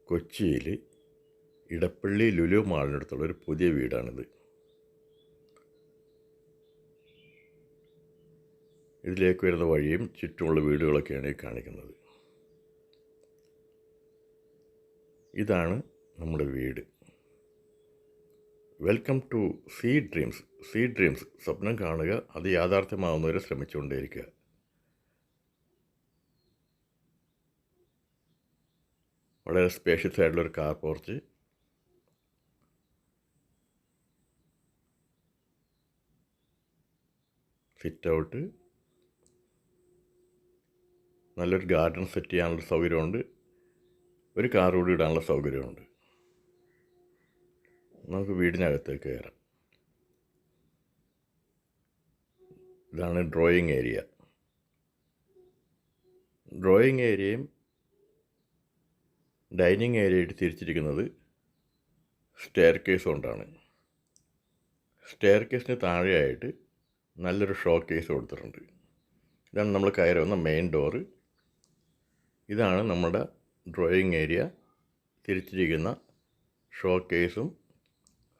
കൊച്ചിയിൽ ഇടപ്പള്ളി ലുലു മാളിനടുത്തുള്ള ഒരു പുതിയ വീടാണിത്. ഇതിലേക്ക് വരുന്ന വഴിയും ചുറ്റുമുള്ള വീടുകളൊക്കെയാണ് ഈ കാണിക്കുന്നത്. ഇതാണ് നമ്മുടെ വീട്. Welcome to Sea Dreams. സ്വപ്നം കാണുക, അത് യാഥാർത്ഥ്യമാവുന്നവരെ ശ്രമിച്ചുകൊണ്ടേയിരിക്കുക. വളരെ സ്പേഷ്യസ് ആയിട്ടുള്ളൊരു കാർ പോർച്ച്, സിറ്റ് ഔട്ട്, നല്ലൊരു ഗാർഡൻ സെറ്റ് ചെയ്യാനുള്ള സൗകര്യമുണ്ട്, ഒരു കാർ കൂടി ഇടാനുള്ള സൗകര്യമുണ്ട്. നമുക്ക് വീടിനകത്തേക്ക് കയറാം. ഇതാണ് ഡ്രോയിങ് ഏരിയ. ഡ്രോയിങ് ഏരിയയും ഡൈനിങ് ഏരിയയായിട്ട് തിരിച്ചിരിക്കുന്നത് സ്റ്റെയർ കേസ് കൊണ്ടാണ്. സ്റ്റെയർ കേസിന് താഴെയായിട്ട് നല്ലൊരു ഷോ കേസ് കൊടുത്തിട്ടുണ്ട്. ഇതാണ് നമ്മൾ കയറി വന്ന മെയിൻ ഡോറ്. ഇതാണ് നമ്മുടെ ഡ്രോയിങ് ഏരിയ, തിരിച്ചിരിക്കുന്ന ഷോ കേസും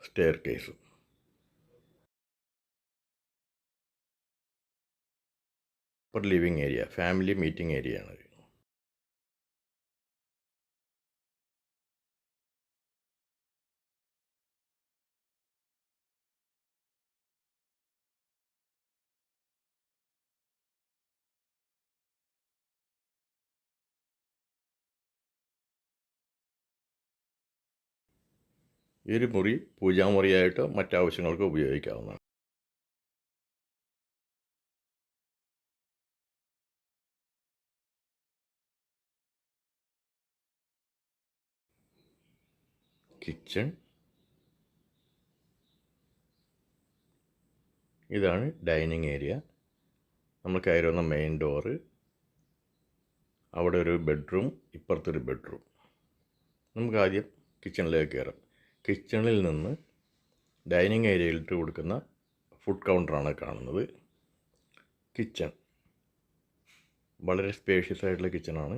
സ്റ്റെയർ കേസും. ഇപ്പോൾ living area, family meeting area ആണ്. ഈ ഒരു മുറി പൂജാമുറിയായിട്ടോ മറ്റാവശ്യങ്ങൾക്കോ ഉപയോഗിക്കാവുന്നതാണ്. കിച്ചൺ, ഇതാണ് ഡൈനിങ് ഏരിയ. നമ്മൾ കയറി വന്ന മെയിൻ ഡോറ്, അവിടെ ഒരു ബെഡ്റൂം, ഇപ്പുറത്തൊരു ബെഡ്റൂം. നമുക്ക് ആദ്യം കിച്ചണിലേക്ക് കയറാം. കിച്ചണിൽ നിന്ന് ഡൈനിങ് ഏരിയയിലിട്ട് കൊടുക്കുന്ന ഫുഡ് കൗണ്ടറാണ് കാണുന്നത്. കിച്ചൺ വളരെ സ്പേഷ്യസ് ആയിട്ടുള്ള കിച്ചണാണ്.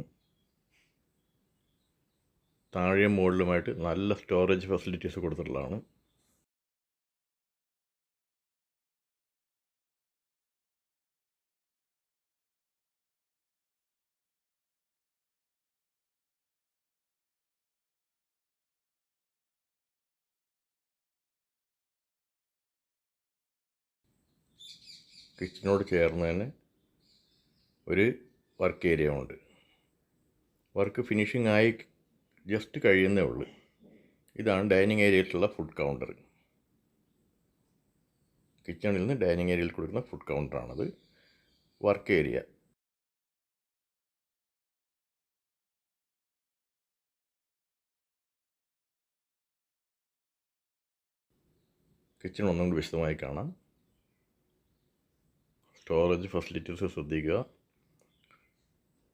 താഴെയും മുകളിലുമായിട്ട് നല്ല സ്റ്റോറേജ് ഫെസിലിറ്റീസ് കൊടുത്തിട്ടുള്ളതാണ്. കിച്ചനോട് ചേർന്ന് തന്നെ ഒരു വർക്ക് ഏരിയ ഉണ്ട്. വർക്ക് ഫിനിഷിംഗ് ആയി ജസ്റ്റ് കഴിയുന്നേ ഉള്ളൂ. ഇതാണ് ഡൈനിങ് ഏരിയയിലുള്ള ഫുഡ് കൗണ്ടർ. കിച്ചണിൽ നിന്ന് ഡൈനിങ് ഏരിയയിൽ കൊടുക്കുന്ന ഫുഡ് കൗണ്ടറാണത്. വർക്ക് ഏരിയ, കിച്ചൺ ഒന്നും കൂടി വിശദമായി കാണാം. സ്റ്റോറേജ് ഫെസിലിറ്റീസ് ശ്രദ്ധിക്കുക.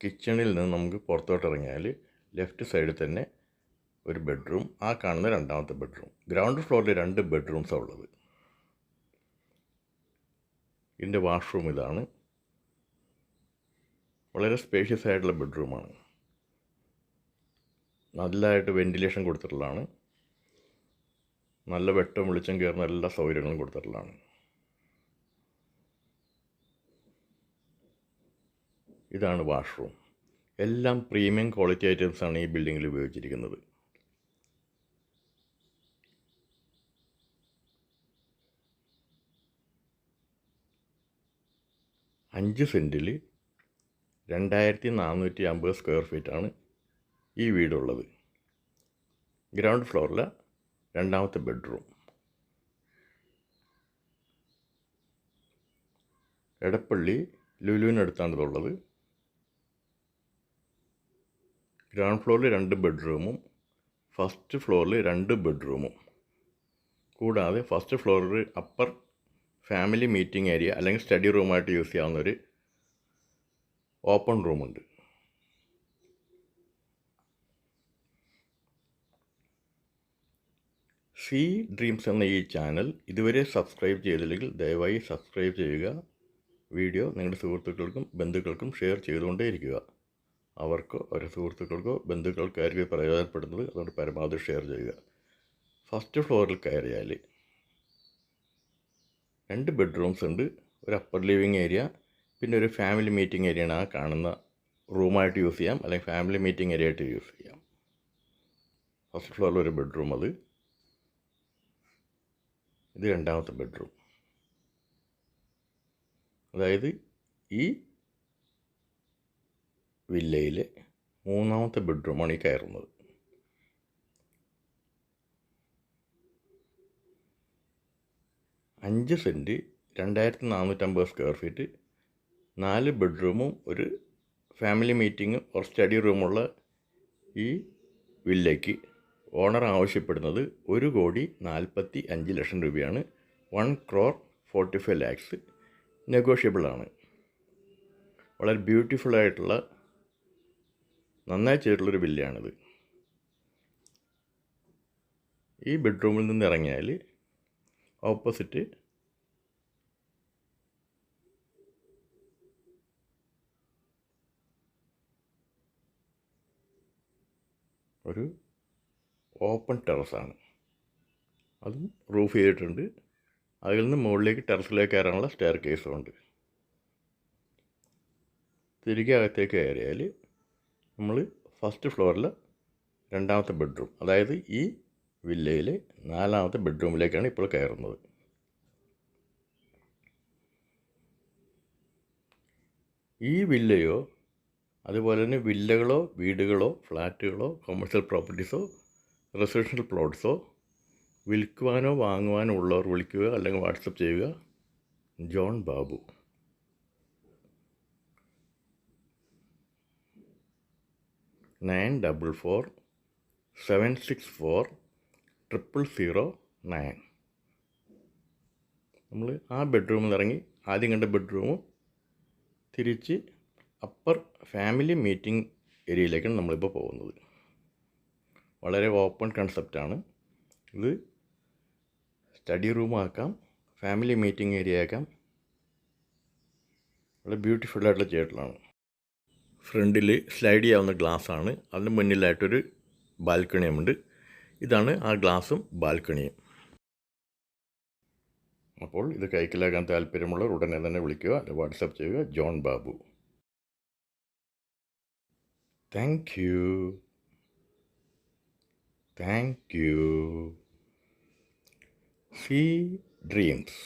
കിച്ചണിൽ നിന്ന് നമുക്ക് പുറത്തോട്ട് ഇറങ്ങിയാൽ ലെഫ്റ്റ് സൈഡിൽ തന്നെ ഒരു ബെഡ്റൂം, ആ കാണുന്ന രണ്ടാമത്തെ ബെഡ്റൂം. ഗ്രൗണ്ട് ഫ്ലോറിൽ 2 ബെഡ്റൂംസാണ് ഉള്ളത്. ഇതിൻ്റെ വാഷ്റൂം ഇതാണ്. വളരെ സ്പേഷ്യസ് ആയിട്ടുള്ള ബെഡ്റൂമാണ്. നല്ലതായിട്ട് വെൻറ്റിലേഷൻ കൊടുത്തിട്ടുള്ളതാണ്. നല്ല വെട്ടവും വെളിച്ചം കയറുന്ന എല്ലാ സൗകര്യങ്ങളും കൊടുത്തിട്ടുള്ളതാണ്. ഇതാണ് വാഷ്റൂം. എല്ലാം പ്രീമിയം ക്വാളിറ്റി ഐറ്റംസാണ് ഈ ബിൽഡിങ്ങിൽ ഉപയോഗിച്ചിരിക്കുന്നത്. അഞ്ച് സെൻറ്റിൽ 2450 സ്ക്വയർ ഫീറ്റാണ് ഈ വീടുള്ളത്. ഗ്രൗണ്ട് ഫ്ലോറിലെ രണ്ടാമത്തെ ബെഡ്റൂം. എടപ്പള്ളി ലുലുവിനടുത്താണ് ഇതുള്ളത്. ഗ്രൗണ്ട് ഫ്ലോറിൽ 2 ബെഡ്റൂമും ഫസ്റ്റ് ഫ്ലോറിൽ 2 ബെഡ്റൂമും കൂടാതെ ഫസ്റ്റ് ഫ്ലോറിൽ അപ്പർ ഫാമിലി മീറ്റിംഗ് ഏരിയ അല്ലെങ്കിൽ സ്റ്റഡി റൂമായിട്ട് യൂസ് ചെയ്യാവുന്ന ഒരു ഓപ്പൺ റൂമുണ്ട്. സീ ഡ്രീംസ് എന്ന ഈ ചാനൽ ഇതുവരെ സബ്സ്ക്രൈബ് ചെയ്തില്ലെങ്കിൽ ദയവായി സബ്സ്ക്രൈബ് ചെയ്യുക. വീഡിയോ നിങ്ങളുടെ സുഹൃത്തുക്കൾക്കും ബന്ധുക്കൾക്കും ഷെയർ ചെയ്തുകൊണ്ടേയിരിക്കുക. അവർക്കോ അവരുടെ സുഹൃത്തുക്കൾക്കോ ബന്ധുക്കൾക്കോ ആയിരിക്കും പ്രയോജനപ്പെടുന്നത്. അതുകൊണ്ട് പരമാവധി ഷെയർ ചെയ്യുക. ഫസ്റ്റ് ഫ്ലോറിൽ കയറിയാൽ 2 ബെഡ്റൂംസ് ഉണ്ട്. ഒരു അപ്പർ ലിവിങ് ഏരിയ, പിന്നെ ഒരു ഫാമിലി മീറ്റിംഗ് ഏരിയയാണ്. ആ കാണുന്ന റൂമായിട്ട് യൂസ് ചെയ്യാം, അല്ലെങ്കിൽ ഫാമിലി മീറ്റിംഗ് ഏരിയ ആയിട്ട് യൂസ് ചെയ്യാം. ഫസ്റ്റ് ഫ്ലോറിൽ ഒരു ബെഡ്റൂം, ഇത് രണ്ടാമത്തെ ബെഡ്റൂം. അതായത് ഈ വില്ലയിലെ മൂന്നാമത്തെ ബെഡ്റൂമാണ് ഈ കയറുന്നത്. അഞ്ച് സെൻറ്റ് 2450 സ്ക്വയർ ഫീറ്റ്, 4 ബെഡ്റൂമും ഒരു ഫാമിലി മീറ്റിംഗ് ഓർ സ്റ്റഡി റൂമുള്ള ഈ വില്ലയ്ക്ക് ഓണർ ആവശ്യപ്പെടുന്നത് 1,45,00,000 രൂപയാണ്. 1,45 lakhs നെഗോഷ്യബിളാണ്. വളരെ ബ്യൂട്ടിഫുള്ളായിട്ടുള്ള, നന്നായി ചെയ്തിട്ടുള്ളൊരു വില്ലയാണിത്. ഈ ബെഡ്റൂമിൽ നിന്ന് ഇറങ്ങിയാൽ ഓപ്പോസിറ്റ് ഒരു ഓപ്പൺ ടെറസാണ്. അതും റൂഫ് ചെയ്തിട്ടുണ്ട്. അതിൽ നിന്ന് മുകളിലേക്ക് ടെറസിലേക്ക് കയറാനുള്ള സ്റ്റെയർ കേസും ഉണ്ട്. തിരികെ അകത്തേക്ക് കയറിയാൽ നമ്മൾ ഫസ്റ്റ് ഫ്ലോറിൽ രണ്ടാമത്തെ ബെഡ്റൂം, അതായത് ഈ വില്ലയിലെ 4ാമത്തെ ബെഡ്റൂമിലേക്കാണ് ഇപ്പോൾ കയറുന്നത്. ഈ വില്ലയോ അതുപോലെ തന്നെ വില്ലകളോ വീടുകളോ ഫ്ലാറ്റുകളോ കൊമേഴ്ഷ്യൽ പ്രോപ്പർട്ടീസോ റെസിഡൻഷ്യൽ പ്ലോട്ട്സോ വിൽക്കുവാനോ വാങ്ങുവാനോ ഉള്ളവർ വിളിക്കുക, അല്ലെങ്കിൽ വാട്സപ്പ് ചെയ്യുക. ജോൺ ബാബു, 9447640009. നമ്മൾ ആ ബെഡ്റൂമിൽ നിന്ന് ഇറങ്ങി ആദ്യം കണ്ട ബെഡ്റൂമും തിരിച്ച് അപ്പർ ഫാമിലി മീറ്റിംഗ് ഏരിയയിലേക്കാണ് നമ്മളിപ്പോൾ പോകുന്നത്. വളരെ ഓപ്പൺ കൺസെപ്റ്റാണ് ഇത്. സ്റ്റഡി റൂമാക്കാം, ഫാമിലി മീറ്റിംഗ് ഏരിയ ആക്കാം. വളരെ ബ്യൂട്ടിഫുള്ളായിട്ടുള്ള ചെയ്തിട്ടുള്ളതാണ്. ഫ്രണ്ടിൽ സ്ലൈഡ് ചെയ്യാവുന്ന ഗ്ലാസ്സാണ്. അതിന് മുന്നിലായിട്ടൊരു ബാൽക്കണിയുമുണ്ട്. ഇതാണ് ആ ഗ്ലാസും ബാൽക്കണിയും. അപ്പോൾ ഇത് കൈക്കലാക്കാൻ താല്പര്യമുള്ളവർ ഉടനെ തന്നെ വിളിക്കുക, അല്ലെങ്കിൽ വാട്സപ്പ് ചെയ്യുക. John Babu. Thank you. Sea dreams.